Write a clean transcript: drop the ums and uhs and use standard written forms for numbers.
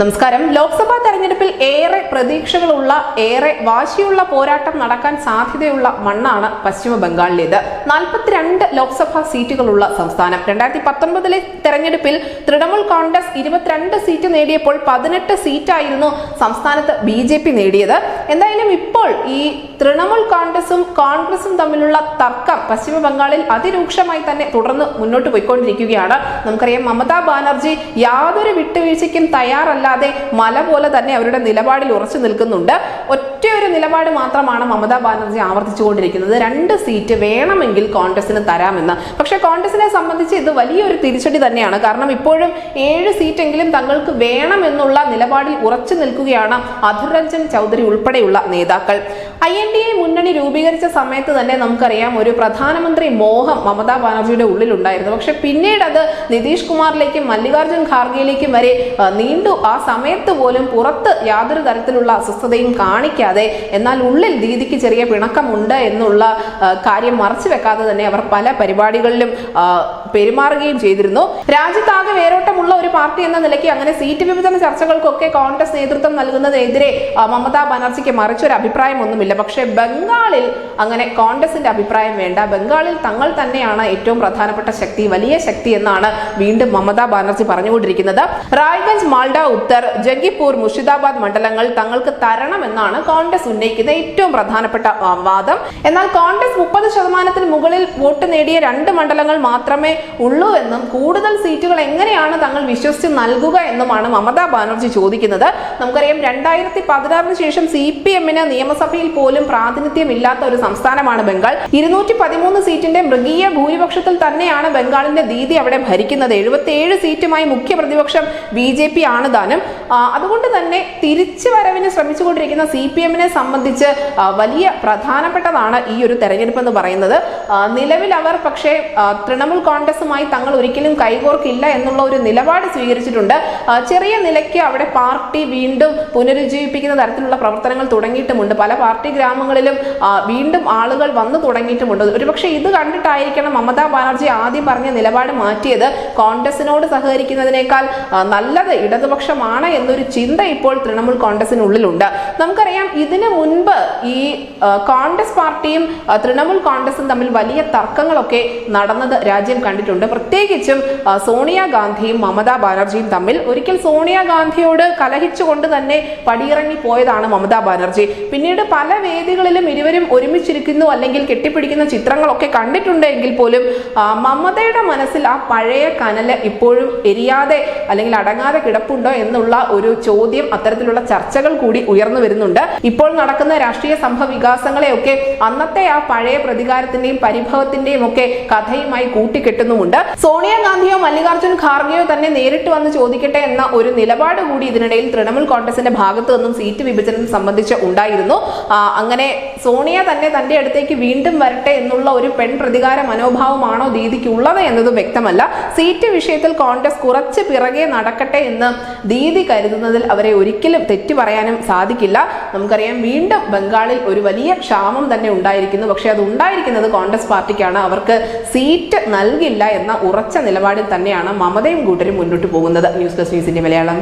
നമസ്കാരം. ലോക്സഭാ തെരഞ്ഞെടുപ്പിൽ ഏറെ പ്രതീക്ഷകളുള്ള ഏറെ വാശിയുള്ള പോരാട്ടം നടക്കാൻ സാധ്യതയുള്ള മണ്ണാണ് പശ്ചിമ ബംഗാളിലേത്. 42 ലോക്സഭാ സീറ്റുകളുള്ള സംസ്ഥാനം. 2019 തെരഞ്ഞെടുപ്പിൽ തൃണമൂൽ കോൺഗ്രസ് 22 സീറ്റ് നേടിയപ്പോൾ 18 സീറ്റായിരുന്നു സംസ്ഥാനത്ത് BJP നേടിയത്. എന്തായാലും ഇപ്പോൾ ഈ തൃണമൂൽ കോൺഗ്രസും തമ്മിലുള്ള തർക്കം പശ്ചിമ ബംഗാളിൽ അതിരൂക്ഷമായി തന്നെ തുടർന്ന് മുന്നോട്ട് പോയിക്കൊണ്ടിരിക്കുകയാണ്. നമുക്കറിയാം, മമതാ ബാനർജി യാതൊരു വിട്ടുവീഴ്ചയ്ക്കും തയ്യാറല്ലാതെ മല പോലെ തന്നെ അവരുടെ നിലപാടിൽ ഉറച്ചു നിൽക്കുന്നുണ്ട്. ഒറ്റയൊരു നിലപാട് മാത്രമാണ് മമതാ ബാനർജി ആവർത്തിച്ചുകൊണ്ടിരിക്കുന്നത്. 2 സീറ്റ് വേണമെങ്കിൽ കോൺഗ്രസിന് തരാമെന്ന്. പക്ഷെ കോൺഗ്രസിനെ സംബന്ധിച്ച് ഇത് വലിയൊരു തിരിച്ചടി തന്നെയാണ്. കാരണം ഇപ്പോഴും 7 സീറ്റെങ്കിലും തങ്ങൾക്ക് വേണമെന്നുള്ള നിലപാടിൽ ഉറച്ചു നിൽക്കുകയാണ് അധീർ രഞ്ജൻ ചൗധരി ഉൾപ്പെടെയുള്ള നേതാക്കൾ. INDA മുന്നണി രൂപീകരിച്ച സമയത്ത് തന്നെ നമുക്കറിയാം, ഒരു പ്രധാനമന്ത്രി മോഹം മമതാ ബാനർജിയുടെ ഉള്ളിലുണ്ടായിരുന്നു. പക്ഷെ പിന്നീട് അത് നിതീഷ് കുമാറിലേക്കും മല്ലികാർജുൻ ഖാർഗെയിലേക്കും വരെ നീണ്ടു. ആ സമയത്ത് പോലും പുറത്ത് യാതൊരു തരത്തിലുള്ള അസ്വസ്ഥതയും കാണിക്കാതെ, എന്നാൽ ഉള്ളിൽ ദീദിക്ക് ചെറിയ പിണക്കമുണ്ട് എന്നുള്ള കാര്യം മറച്ചു വെക്കാതെ തന്നെ അവർ പല പരിപാടികളിലും പെരുമാറുകയും ചെയ്തിരുന്നു. രാജ്യത്താകെ വേരോട്ടമുള്ള ഒരു പാർട്ടി എന്ന നിലയ്ക്ക് അങ്ങനെ സീറ്റ് വിഭജന ചർച്ചകൾക്കൊക്കെ കോൺഗ്രസ് നേതൃത്വം നൽകുന്നതിനെതിരെ മമതാ ബാനർജിക്ക് മറിച്ചൊരു അഭിപ്രായമൊന്നുമില്ല. പക്ഷേ ബംഗാളിൽ അങ്ങനെ കോൺഗ്രസിന്റെ അഭിപ്രായം വേണ്ട, ബംഗാളിൽ തങ്ങൾ തന്നെയാണ് ഏറ്റവും പ്രധാനപ്പെട്ട ശക്തി, വലിയ ശക്തി എന്നാണ് വീണ്ടും മമതാ ബാനർജി പറഞ്ഞുകൊണ്ടിരിക്കുന്നത്. റായ്ഗഞ്ച്, മാൾഡ ഉത്തർ, ജംഗിപൂർ, മുർഷിദാബാദ് മണ്ഡലങ്ങൾ തങ്ങൾക്ക് തരണമെന്നാണ് കോൺഗ്രസ് ഉന്നയിക്കുന്ന ഏറ്റവും പ്രധാനപ്പെട്ട വാദം. എന്നാൽ കോൺഗ്രസ് 30% മുകളിൽ വോട്ട് നേടിയ 2 മണ്ഡലങ്ങൾ മാത്രമേ ഉള്ളൂ എന്നും കൂടുതൽ സീറ്റുകൾ എങ്ങനെയാണ് തങ്ങൾ വിശ്വസിച്ച് നൽകുക എന്നുമാണ് മമതാ ബാനർജി ചോദിക്കുന്നത്. നമുക്കറിയാം, 2016 ശേഷം CPM-ന് നിയമസഭയിൽ പോലും പ്രാതിനിധ്യമില്ലാത്ത ഒരു സംസ്ഥാനമാണ് ബംഗാൾ. 213 സീറ്റിന്റെ മൃഗീയ ഭൂരിപക്ഷത്തിൽ തന്നെയാണ് ബംഗാളിന്റെ ദീദി അവിടെ ഭരിക്കുന്നത്. 77 സീറ്റുമായി മുഖ്യ പ്രതിപക്ഷം BJP ആണ് താനും. അതുകൊണ്ട് തന്നെ തിരിച്ചുവരവിന് ശ്രമിച്ചുകൊണ്ടിരിക്കുന്ന CPM-നെ സംബന്ധിച്ച് വലിയ പ്രധാനപ്പെട്ടതാണ് ഈ ഒരു തെരഞ്ഞെടുപ്പ് എന്ന് പറയുന്നത്. നിലവിൽ അവർ പക്ഷേ തൃണമൂൽ കോൺഗ്രസുമായി തങ്ങൾ ഒരിക്കലും കൈകോർക്കില്ല എന്നുള്ള ഒരു നിലപാട് സ്വീകരിച്ചിട്ടുണ്ട്. ചെറിയ നിലയ്ക്ക് അവിടെ പാർട്ടി വീണ്ടും പുനരുജ്ജീവിപ്പിക്കുന്ന തരത്തിലുള്ള പ്രവർത്തനങ്ങൾ തുടങ്ങിയിട്ടുമുണ്ട്. പല പാർട്ടി ഗ്രാമങ്ങളിലും വീണ്ടും ആളുകൾ വന്നു തുടങ്ങിയിട്ടുമുണ്ട്. ഒരുപക്ഷെ ഇത് കണ്ടിട്ടായിരിക്കണം മമതാ ബാനർജി ആദ്യം പറഞ്ഞ നിലപാട് മാറ്റിയത്. കോൺഗ്രസിനോട് സഹകരിക്കുന്നതിനേക്കാൾ നല്ലത് ഇടതുപക്ഷമാണ് എന്നൊരു ചിന്ത ഇപ്പോൾ തൃണമൂൽ കോൺഗ്രസിനുള്ളിലുണ്ട്. നമുക്കറിയാം, ഇതിനു മുൻപ് ഈ കോൺഗ്രസ് പാർട്ടിയും തൃണമൂൽ കോൺഗ്രസും തമ്മിൽ വലിയ തർക്കങ്ങളൊക്കെ നടന്നത് രാജ്യം കണ്ടിട്ടുണ്ട്. പ്രത്യേകിച്ചും സോണിയാഗാന്ധിയും മമതാ ബാനർജിയും തമ്മിൽ. ഒരിക്കൽ സോണിയാഗാന്ധിയോട് കലഹിച്ചുകൊണ്ട് തന്നെ പടിയിറങ്ങി പോയതാണ് മമതാ ബാനർജി. പിന്നീട് പല വേദികളിലും ഇരുവരും ഒരുമിച്ചിരിക്കുന്നു അല്ലെങ്കിൽ കെട്ടിപ്പിടിക്കുന്ന ചിത്രങ്ങളൊക്കെ കണ്ടിട്ടുണ്ടെങ്കിൽ പോലും മമതയുടെ മനസ്സിൽ ആ പഴയ കനല് ഇപ്പോഴും എരിയാതെ അല്ലെങ്കിൽ അടങ്ങാതെ കിടപ്പുണ്ടോ എന്നുള്ള ഒരു ചോദ്യം, അത്തരത്തിലുള്ള ചർച്ചകൾ കൂടി ഉയർന്നു വരുന്നുണ്ട്. ഇപ്പോൾ നടക്കുന്ന രാഷ്ട്രീയ സംഭവ വികാസങ്ങളെയൊക്കെ അന്നത്തെ ആ പഴയ പ്രതികാരത്തിന്റെയും പരിഭവത്തിന്റെയും ഒക്കെ കഥയുമായി കൂട്ടിക്കെട്ടുന്നുമുണ്ട്. സോണിയാഗാന്ധിയോ മല്ലികാർജുൻ ഖാർഗെയോ തന്നെ നേരിട്ട് വന്ന് ചോദിക്കട്ടെ എന്ന ഒരു നിലപാട് കൂടി ഇതിനിടയിൽ തൃണമൂൽ കോൺഗ്രസിന്റെ ഭാഗത്തു നിന്നും സീറ്റ് വിഭജനം സംബന്ധിച്ച് ഉണ്ടായിരുന്നു. അങ്ങനെ സോണിയ തന്നെ തന്റെ അടുത്തേക്ക് വീണ്ടും വരട്ടെ എന്നുള്ള ഒരു പെൺ പ്രതികാര മനോഭാവമാണോ ദീദിക്ക് ഉള്ളത് എന്നതും വ്യക്തമല്ല. സീറ്റ് വിഷയത്തിൽ കോൺഗ്രസ് കുറച്ച് പിറകെ നടക്കട്ടെ എന്ന് ദീദി കരുതുന്നതിൽ അവരെ ഒരിക്കലും തെറ്റു പറയാനും സാധിക്കില്ല. നമുക്കറിയാം, വീണ്ടും ബംഗാളിൽ ഒരു വലിയ ക്ഷാമം തന്നെ ഉണ്ടായിരിക്കുന്നു. പക്ഷെ അത് ഉണ്ടായിരിക്കുന്നത് കോൺഗ്രസ് പാർട്ടിക്കാണ്. അവർക്ക് സീറ്റ് നൽകില്ല എന്ന ഉറച്ച നിലപാടിൽ തന്നെയാണ് മമതയും കൂട്ടരും മുന്നോട്ട് പോകുന്നത്. ന്യൂസ് ഡെസ്ക് ന്യൂസിന്റെ മലയാളം.